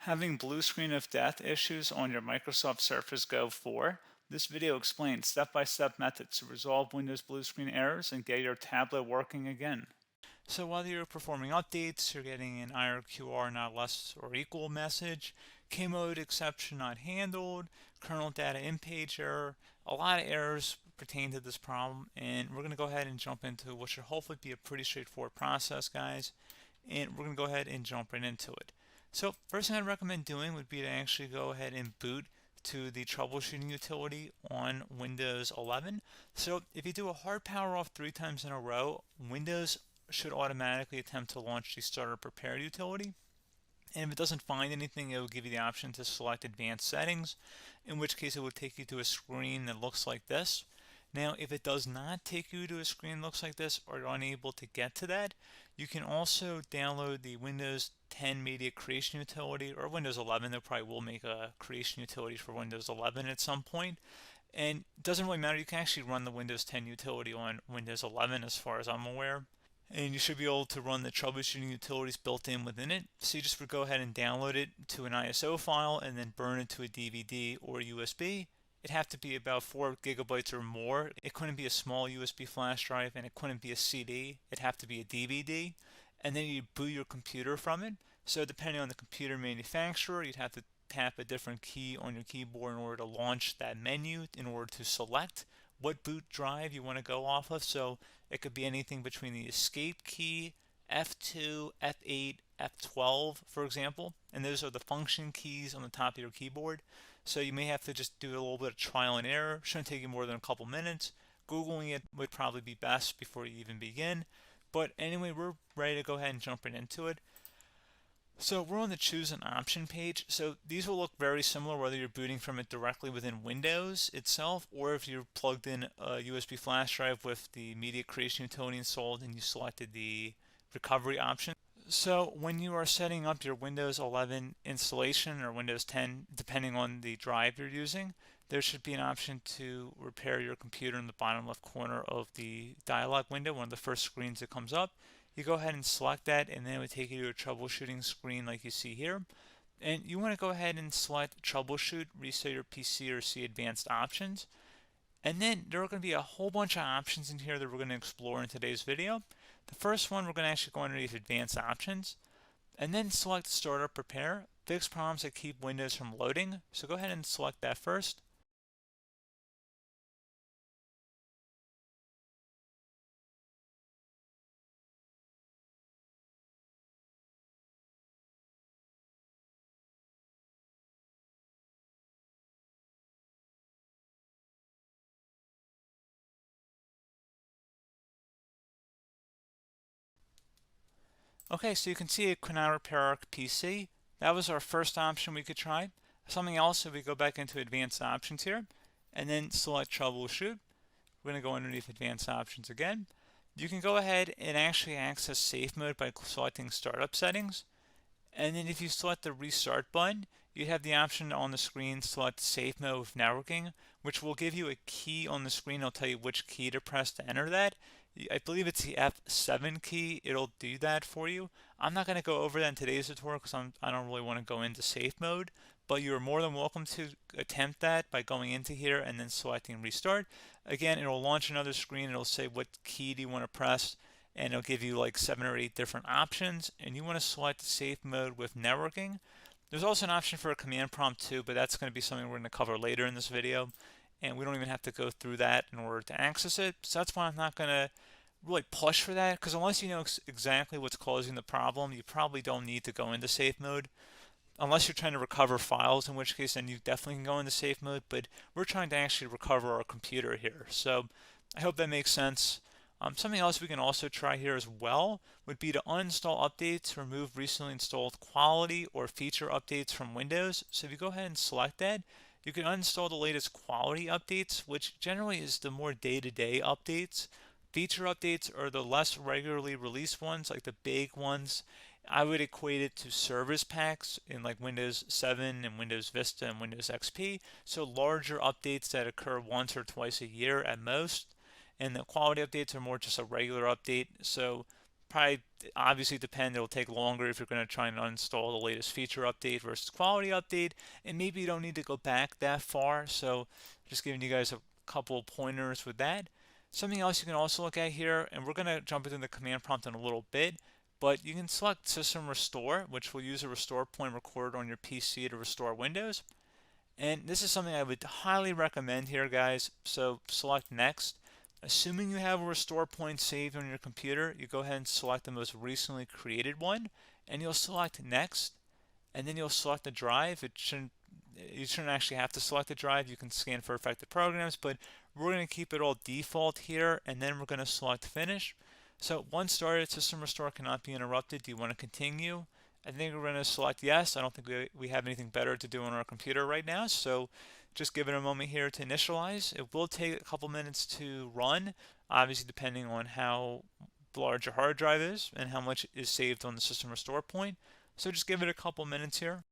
Having blue screen of death issues on your Microsoft Surface Go 4? This video explains step-by-step methods to resolve Windows blue screen errors and get your tablet working again. So whether you're performing updates, you're getting an IRQR not less or equal message, K-mode exception not handled, kernel data in-page error, a lot of errors pertain to this problem, and we're going to go ahead and jump into what should hopefully be a pretty straightforward process, guys, and we're going to go ahead and jump right into it. So first thing I'd recommend doing would be to actually go ahead and boot to the troubleshooting utility on Windows 11. So if you do a hard power off 3 times in a row, Windows should automatically attempt to launch the starter prepared utility. And if it doesn't find anything, it will give you the option to select advanced settings, in which case it will take you to a screen that looks like this. Now, if it does not take you to a screen that looks like this, or you're unable to get to that, you can also download the Windows 10 Media Creation Utility, or Windows 11. They probably will make a creation utility for Windows 11 at some point. And it doesn't really matter, you can actually run the Windows 10 utility on Windows 11 as far as I'm aware. And you should be able to run the troubleshooting utilities built in within it. So you just would go ahead and download it to an ISO file and then burn it to a DVD or USB. It'd have to be about 4 gigabytes or more. It couldn't be a small USB flash drive, and it couldn't be a CD. It'd have to be a DVD. And then you boot your computer from it. So depending on the computer manufacturer, you'd have to tap a different key on your keyboard in order to launch that menu, in order to select what boot drive you want to go off of. So it could be anything between the escape key, F2, F8, F12, for example, and those are the function keys on the top of your keyboard. So you may have to just do a little bit of trial and error. Shouldn't take you more than a couple minutes. Googling it would probably be best before you even begin. But anyway, we're ready to go ahead and jump right into it. So we're on the choose an option page. So these will look very similar whether you're booting from it directly within Windows itself, or if you're plugged in a USB flash drive with the media creation utility installed and you selected the recovery option. So when you are setting up your Windows 11 installation or Windows 10, depending on the drive you're using, there should be an option to repair your computer in the bottom left corner of the dialog window, one of the first screens that comes up. You go ahead and select that, and then it would take you to a troubleshooting screen like you see here. And you want to go ahead and select troubleshoot, reset your PC, or see advanced options. And then there are going to be a whole bunch of options in here that we're going to explore in today's video. The first one, we're going to actually go underneath advanced options and then select startup prepare, fix problems that keep Windows from loading. So go ahead and select that first. Okay, so you can see it could not repair our PC. That was our first option we could try. Something else, if we go back into advanced options here and then select troubleshoot, we're going to go underneath advanced options again. You can go ahead and actually access safe mode by selecting startup settings. And then if you select the restart button, you have the option on the screen select safe mode with networking, which will give you a key on the screen. It'll tell you which key to press to enter that. I believe it's the F7 key. It'll do that for you. I'm not going to go over that in today's tutorial because I don't really want to go into safe mode, but you're more than welcome to attempt that by going into here and then selecting restart. Again, it'll launch another screen. It'll say what key do you want to press, and it'll give you like 7 or 8 different options, and you want to select safe mode with networking. There's also an option for a command prompt too, but that's going to be something we're going to cover later in this video, and we don't even have to go through that in order to access it. So that's why I'm not going to really push for that, because unless you know exactly what's causing the problem, you probably don't need to go into safe mode. Unless you're trying to recover files, in which case then you definitely can go into safe mode, but we're trying to actually recover our computer here. So I hope that makes sense. Something else we can also try here as well would be to uninstall updates, remove recently installed quality or feature updates from Windows. So if you go ahead and select that, you can uninstall the latest quality updates, which generally is the more day-to-day updates. Feature updates are the less regularly released ones, like the big ones. I would equate it to service packs in like Windows 7 and Windows Vista and Windows XP. So larger updates that occur once or twice a year at most. And the quality updates are more just a regular update. So probably obviously depend. It'll take longer if you're going to try and uninstall the latest feature update versus quality update, and maybe you don't need to go back that far. So just giving you guys a couple of pointers with that. Something else you can also look at here, and we're going to jump into the command prompt in a little bit, but you can select System Restore, which will use a restore point recorded on your PC to restore Windows. And this is something I would highly recommend here, guys. So select Next. Assuming you have a restore point saved on your computer, you go ahead and select the most recently created one, and you'll select Next, and then you'll select the drive. You shouldn't actually have to select the drive. You can scan for affected programs, but we're going to keep it all default here, and then we're going to select Finish. So once started, System Restore cannot be interrupted. Do you want to continue? I think we're going to select yes. I don't think we have anything better to do on our computer right now, so just give it a moment here to initialize. It will take a couple minutes to run, obviously depending on how large your hard drive is and how much is saved on the System Restore point. So just give it a couple minutes here.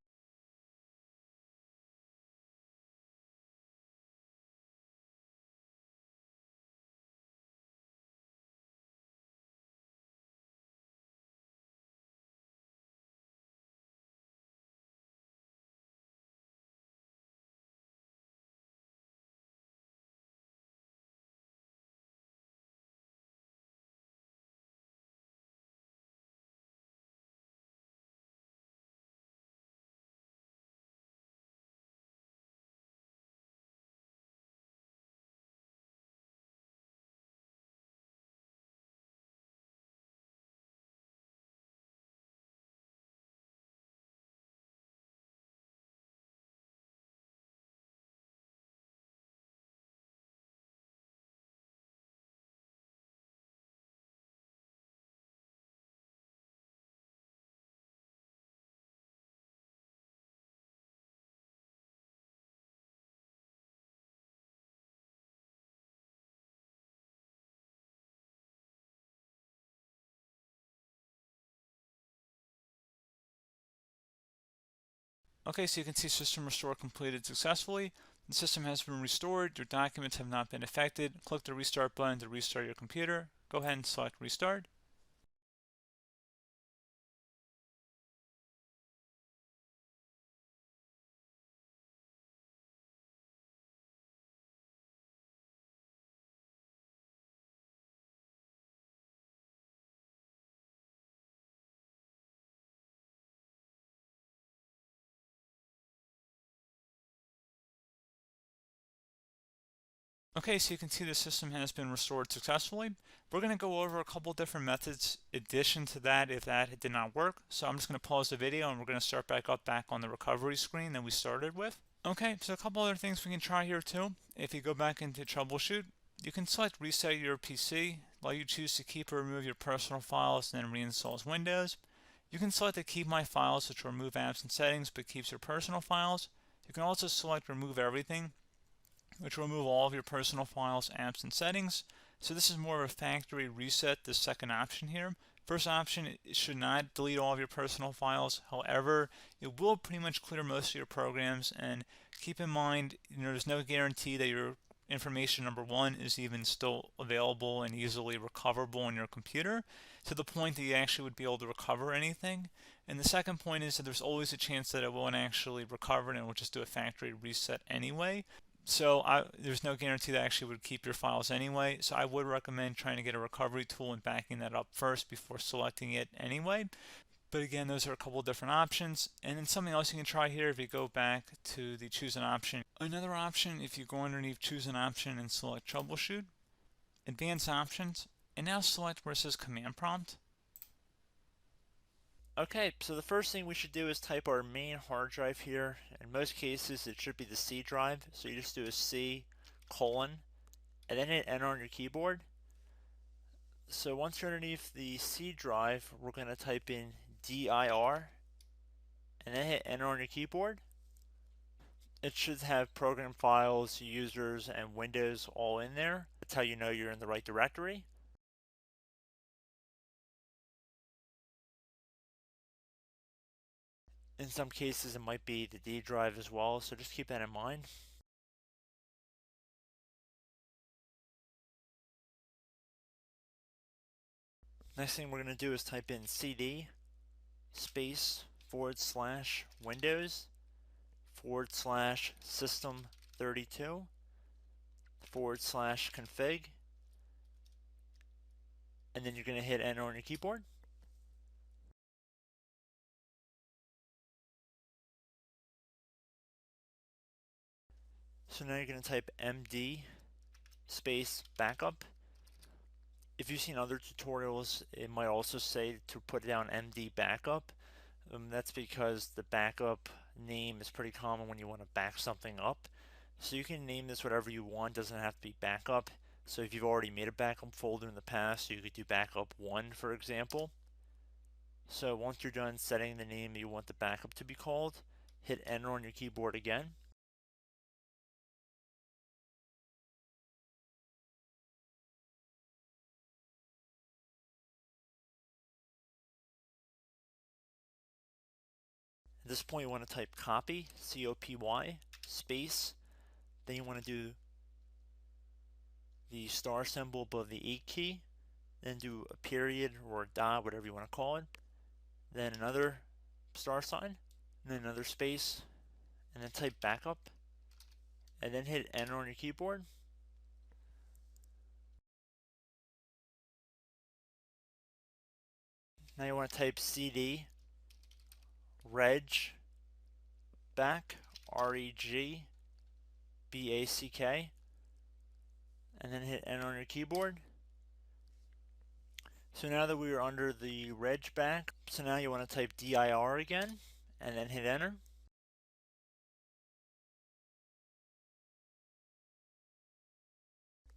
Okay, so you can see System Restore completed successfully. The system has been restored. Your documents have not been affected. Click the Restart button to restart your computer. Go ahead and select Restart. Okay, so you can see the system has been restored successfully. We're going to go over a couple different methods in addition to that if that did not work. So I'm just going to pause the video and we're going to start back up back on the recovery screen that we started with. Okay, so a couple other things we can try here too. If you go back into troubleshoot, you can select reset your PC, while you choose to keep or remove your personal files and then reinstalls Windows. You can select to keep my files, which will remove apps and settings but keeps your personal files. You can also select remove everything, which will remove all of your personal files, apps, and settings. So this is more of a factory reset, the second option here. First option, it should not delete all of your personal files. However, it will pretty much clear most of your programs. And keep in mind, there's no guarantee that your information, number one, is even still available and easily recoverable on your computer to the point that you actually would be able to recover anything. And the second point is that there's always a chance that it won't actually recover and it will just do a factory reset anyway. So there's no guarantee that actually would keep your files anyway. So I would recommend trying to get a recovery tool and backing that up first before selecting it anyway. But again, those are a couple different options. And then something else you can try here if you go back to the choose an option. Another option, if you go underneath choose an option and select troubleshoot, advanced options, and now select where it says command prompt. Okay, so the first thing we should do is type our main hard drive here. In most cases, it should be the C drive. So you just do a C colon and then hit enter on your keyboard. So once you're underneath the C drive, we're going to type in dir and then hit enter on your keyboard. It should have program files, users, and Windows all in there. That's how you know you're in the right directory. In some cases, it might be the D drive as well, so just keep that in mind. Next thing we're going to do is type in cd space / Windows / system 32 / config, and then you're going to hit enter on your keyboard. So now you're going to type md space backup. If you've seen other tutorials, it might also say to put down md backup. That's because the backup name is pretty common when you want to back something up. So you can name this whatever you want, doesn't have to be backup. So if you've already made a backup folder in the past, you could do backup 1, for example. So once you're done setting the name you want the backup to be called, hit enter on your keyboard again. At this point, you want to type copy, C-O-P-Y, space. Then you want to do the star symbol above the 8 key. Then do a period or a dot, whatever you want to call it. Then another star sign, and then another space, and then type backup. And then hit enter on your keyboard. Now you want to type cd reg back, R-E-G-B-A-C-K, and then hit enter on your keyboard. So now that we are under the reg back, so now you want to type dir again, and then hit enter.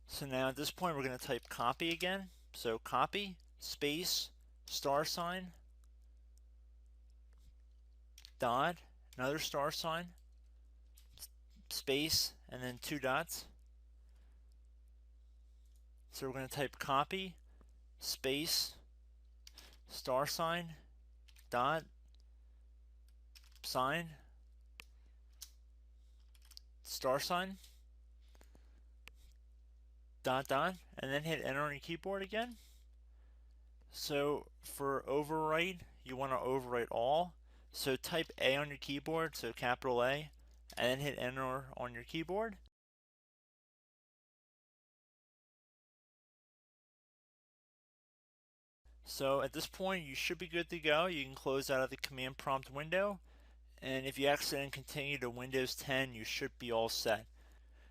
So now at this point we're going to type copy again. So copy, space, star sign, dot, another star sign, space, and then 2 dots. So we're going to type copy, space, star sign, dot, sign, star sign, dot, dot, and then hit enter on your keyboard again. So for overwrite, you want to overwrite all. So type A on your keyboard, so capital A, and then hit enter on your keyboard. So at this point, you should be good to go. You can close out of the command prompt window, and if you accidentally continue to Windows 10, you should be all set.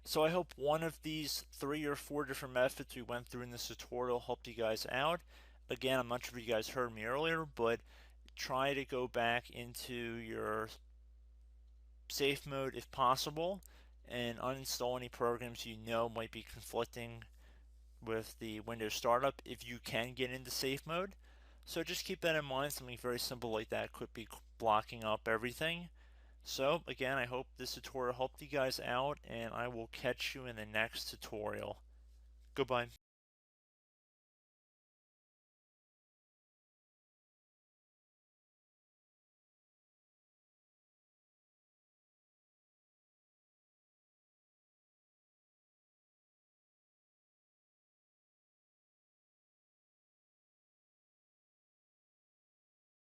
So I hope one of these 3 or 4 different methods we went through in this tutorial helped you guys out. Again, I'm not sure if you guys heard me earlier, but try to go back into your safe mode if possible and uninstall any programs you know might be conflicting with the Windows startup if you can get into safe mode. So just keep that in mind. Something very simple like that could be blocking up everything. So again, I hope this tutorial helped you guys out, and I will catch you in the next tutorial. Goodbye.